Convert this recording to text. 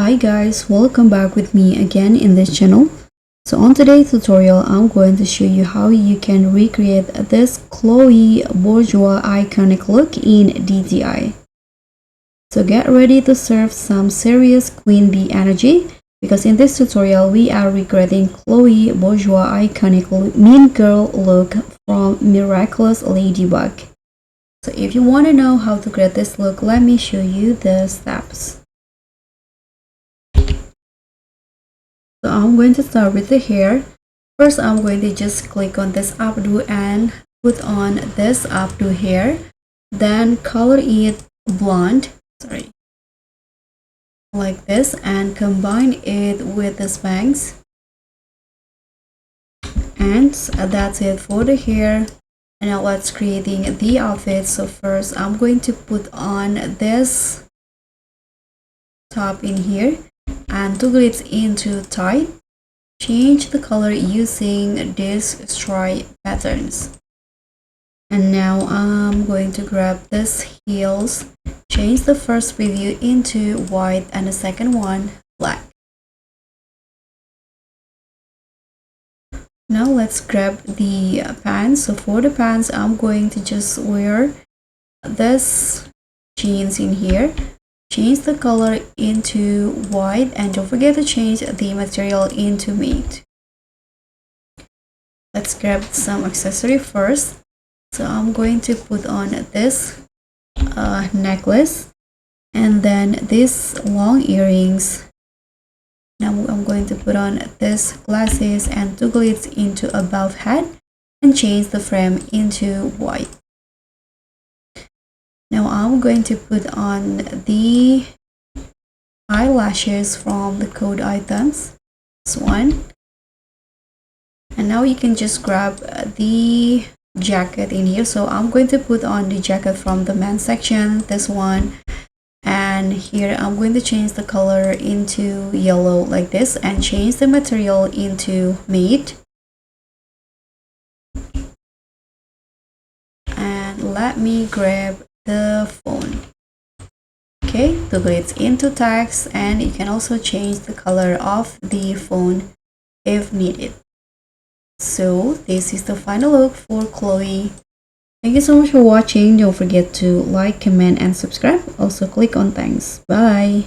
Hi guys, welcome back with me again in this channel. So on today's tutorial, I'm going to show you how you can recreate this Chloé Bourgeois iconic look in DTI. So get ready to serve some serious queen bee energy because in this tutorial, we are recreating Chloé Bourgeois iconic mean girl look from Miraculous Ladybug. So if you want to know how to create this look, let me show you the steps. So I'm going to start with the hair. First, I'm going to just click on this updo and put on this updo hair. Then color it blonde, like this, and combine it with the bangs. And that's it for the hair. And now let's creating the outfit. So first, I'm going to put on this top in here and toggle it into tight. Change the color using these stripe patterns. And now I'm going to grab this heels, change the first preview into white and the second one black. Now let's grab the pants. So for the pants, I'm going to just wear this jeans in here. Change the color into white and don't forget to change the material into matte. Let's grab some accessory first. So I'm going to put on this necklace and then these long earrings. Now I'm going to put on this glasses and toggle it into a buff hat and change the frame into white. Now I'm going to put on the eyelashes from the code items, this one. And now you can just grab the jacket in here. So I'm going to put on the jacket from the men's section, this one. And here I'm going to change the color into yellow like this and change the material into matte. And let me grab the phone. Okay, toggle it into text, and you can also change the color of the phone if needed. So this is the final look for Chloé. Thank you so much for watching. Don't forget to like, comment, and subscribe. Also click on thanks. Bye.